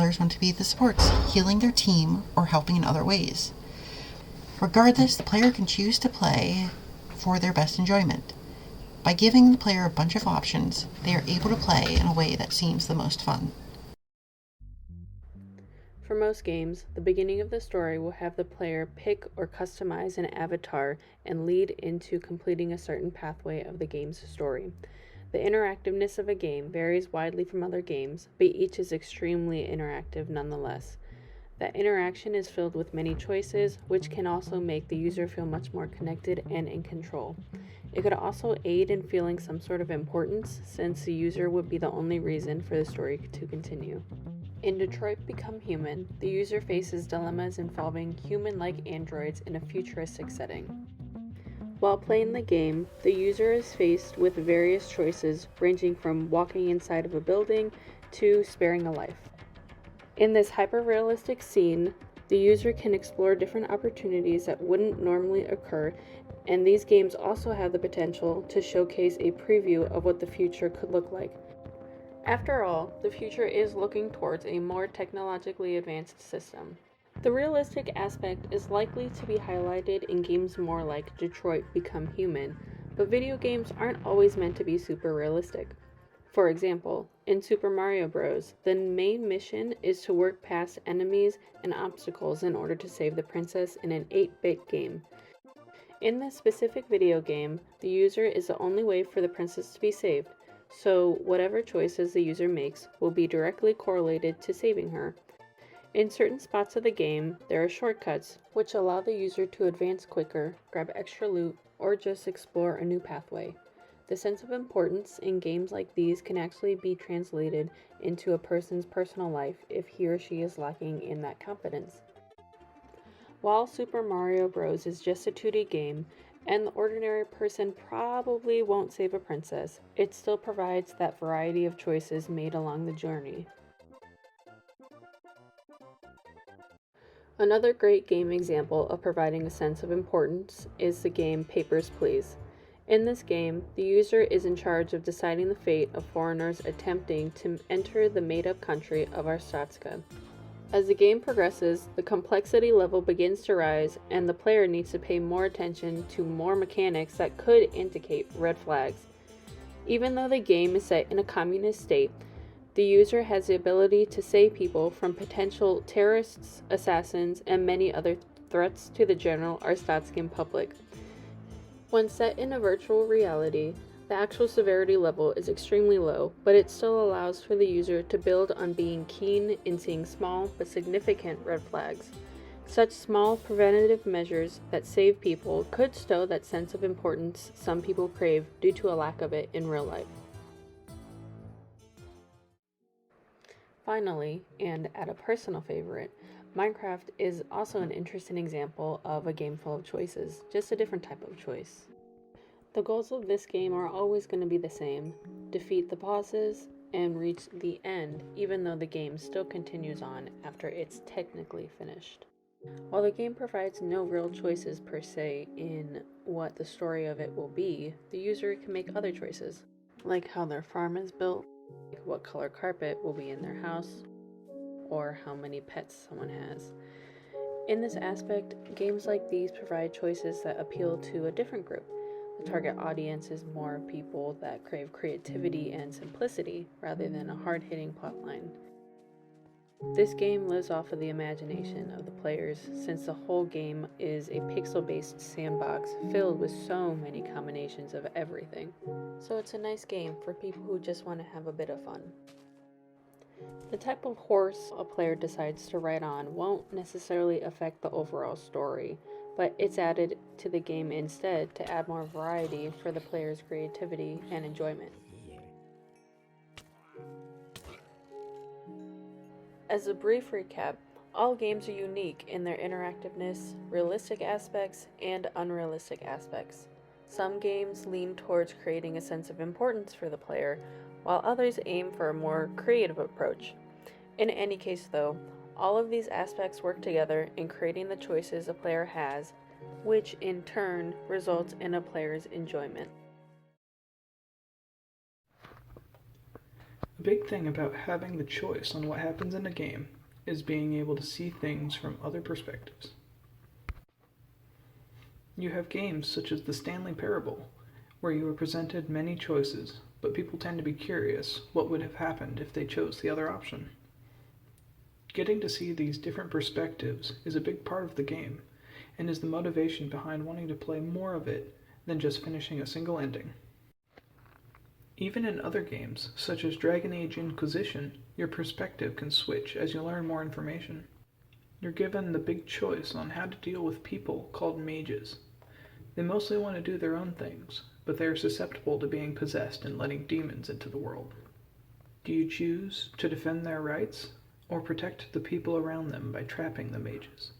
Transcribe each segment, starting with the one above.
others want to be the supports, healing their team or helping in other ways. Regardless, the player can choose to play for their best enjoyment. By giving the player a bunch of options, they are able to play in a way that seems the most fun. For most games, the beginning of the story will have the player pick or customize an avatar and lead into completing a certain pathway of the game's story. The interactiveness of a game varies widely from other games, but each is extremely interactive nonetheless. That interaction is filled with many choices, which can also make the user feel much more connected and in control. It could also aid in feeling some sort of importance, since the user would be the only reason for the story to continue. In Detroit Become Human, the user faces dilemmas involving human-like androids in a futuristic setting. While playing the game, the user is faced with various choices ranging from walking inside of a building to sparing a life. In this hyper-realistic scene, the user can explore different opportunities that wouldn't normally occur, and these games also have the potential to showcase a preview of what the future could look like. After all, the future is looking towards a more technologically advanced system. The realistic aspect is likely to be highlighted in games more like Detroit Become Human, but video games aren't always meant to be super realistic. For example, in Super Mario Bros., the main mission is to work past enemies and obstacles in order to save the princess in an 8-bit game. In this specific video game, the user is the only way for the princess to be saved, so whatever choices the user makes will be directly correlated to saving her. In certain spots of the game, there are shortcuts, which allow the user to advance quicker, grab extra loot, or just explore a new pathway. The sense of importance in games like these can actually be translated into a person's personal life if he or she is lacking in that confidence. While Super Mario Bros. Is just a 2D game, and the ordinary person probably won't save a princess, it still provides that variety of choices made along the journey. Another great game example of providing a sense of importance is the game Papers, Please. In this game, the user is in charge of deciding the fate of foreigners attempting to enter the made-up country of Arstotzka. As the game progresses, the complexity level begins to rise, and the player needs to pay more attention to more mechanics that could indicate red flags. Even though the game is set in a communist state, the user has the ability to save people from potential terrorists, assassins, and many other threats to the general Arstotzkan public. When set in a virtual reality, the actual severity level is extremely low, but it still allows for the user to build on being keen in seeing small but significant red flags. Such small preventative measures that save people could stow that sense of importance some people crave due to a lack of it in real life. Finally, and at a personal favorite, Minecraft is also an interesting example of a game full of choices, just a different type of choice. The goals of this game are always going to be the same: defeat the bosses and reach the end, even though the game still continues on after it's technically finished. While the game provides no real choices per se in what the story of it will be, the user can make other choices, like how their farm is built, what color carpet will be in their house, or how many pets someone has. In this aspect, games like these provide choices that appeal to a different group. The target audience is more people that crave creativity and simplicity rather than a hard-hitting plotline. This game lives off of the imagination of the players, since the whole game is a pixel-based sandbox filled with so many combinations of everything. So it's a nice game for people who just want to have a bit of fun. The type of horse a player decides to ride on won't necessarily affect the overall story, but it's added to the game instead to add more variety for the player's creativity and enjoyment. As a brief recap, all games are unique in their interactiveness, realistic aspects, and unrealistic aspects. Some games lean towards creating a sense of importance for the player, while others aim for a more creative approach. In any case though, all of these aspects work together in creating the choices a player has, which in turn results in a player's enjoyment. A big thing about having the choice on what happens in a game is being able to see things from other perspectives. You have games such as the Stanley Parable, where you are presented many choices, but people tend to be curious what would have happened if they chose the other option. Getting to see these different perspectives is a big part of the game, and is the motivation behind wanting to play more of it than just finishing a single ending. Even in other games, such as Dragon Age Inquisition, your perspective can switch as you learn more information. You're given the big choice on how to deal with people called mages. They mostly want to do their own things, but they are susceptible to being possessed and letting demons into the world. Do you choose to defend their rights, or protect the people around them by trapping the mages?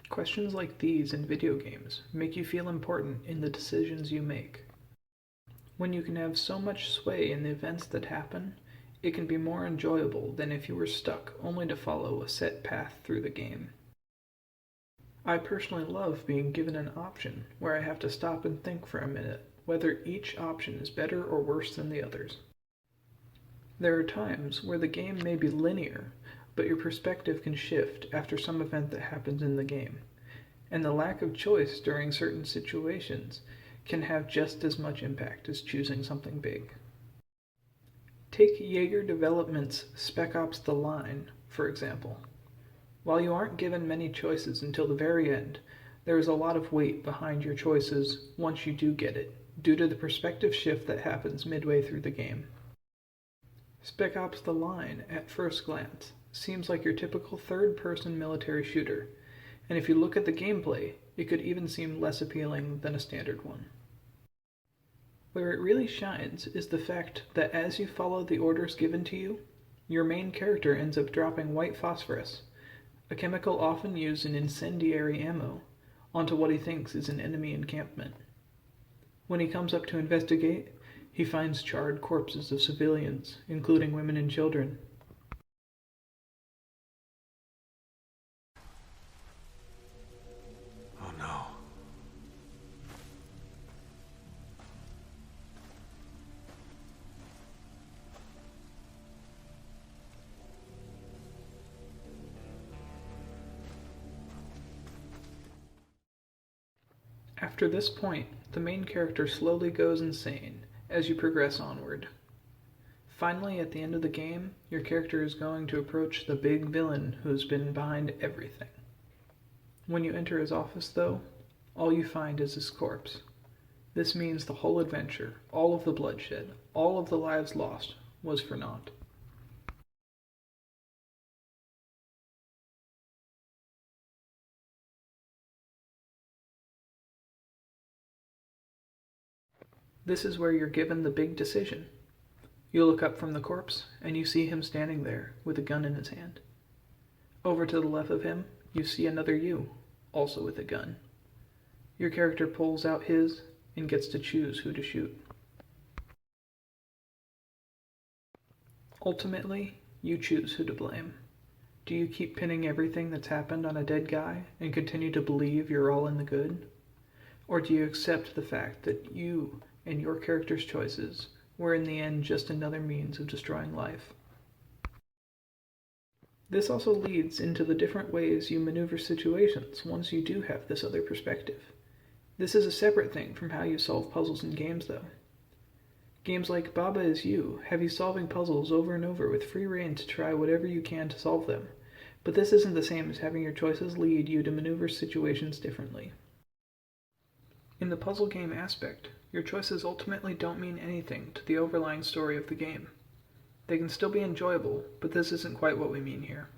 Questions like these in video games make you feel important in the decisions you make. When you can have so much sway in the events that happen, it can be more enjoyable than if you were stuck only to follow a set path through the game. I personally love being given an option where I have to stop and think for a minute whether each option is better or worse than the others. There are times where the game may be linear, but your perspective can shift after some event that happens in the game, and the lack of choice during certain situations can have just as much impact as choosing something big. Take Jaeger Development's Spec Ops the Line, for example. While you aren't given many choices until the very end, there is a lot of weight behind your choices once you do get it, due to the perspective shift that happens midway through the game. Spec Ops the Line, at first glance, seems like your typical third-person military shooter, and if you look at the gameplay, it could even seem less appealing than a standard one. Where it really shines is the fact that as you follow the orders given to you, your main character ends up dropping white phosphorus, a chemical often used in incendiary ammo, onto what he thinks is an enemy encampment. When he comes up to investigate, he finds charred corpses of civilians, including women and children. Oh no. After this point, the main character slowly goes insane as you progress onward. Finally, at the end of the game, your character is going to approach the big villain who's been behind everything. When you enter his office, though, all you find is his corpse. This means the whole adventure, all of the bloodshed, all of the lives lost, was for naught. This is where you're given the big decision. You look up from the corpse, and you see him standing there with a gun in his hand. Over to the left of him, you see another you, also with a gun. Your character pulls out his and gets to choose who to shoot. Ultimately, you choose who to blame. Do you keep pinning everything that's happened on a dead guy and continue to believe you're all in the good? Or do you accept the fact that you and your character's choices were in the end just another means of destroying life? This also leads into the different ways you maneuver situations once you do have this other perspective. This is a separate thing from how you solve puzzles in games, though. Games like Baba Is You have you solving puzzles over and over with free rein to try whatever you can to solve them, but this isn't the same as having your choices lead you to maneuver situations differently. In the puzzle game aspect, your choices ultimately don't mean anything to the overlying story of the game. They can still be enjoyable, but this isn't quite what we mean here.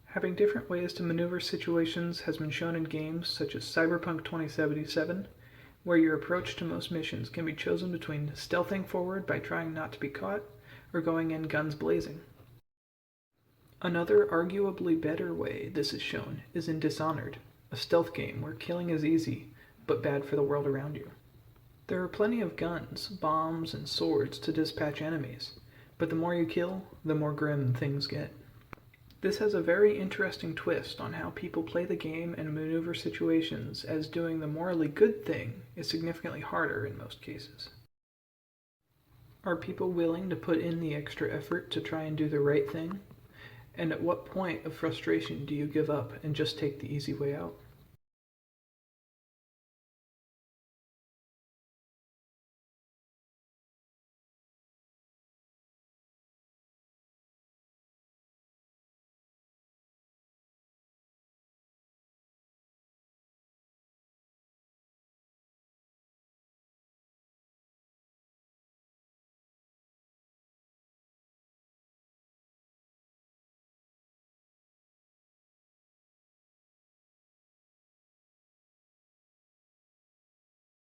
Having different ways to maneuver situations has been shown in games such as Cyberpunk 2077, where your approach to most missions can be chosen between stealthing forward by trying not to be caught, or going in guns blazing. Another arguably better way this is shown is in Dishonored, a stealth game where killing is easy, but bad for the world around you. There are plenty of guns, bombs, and swords to dispatch enemies, but the more you kill, the more grim things get. This has a very interesting twist on how people play the game and maneuver situations, as doing the morally good thing is significantly harder in most cases. Are people willing to put in the extra effort to try and do the right thing? And at what point of frustration do you give up and just take the easy way out?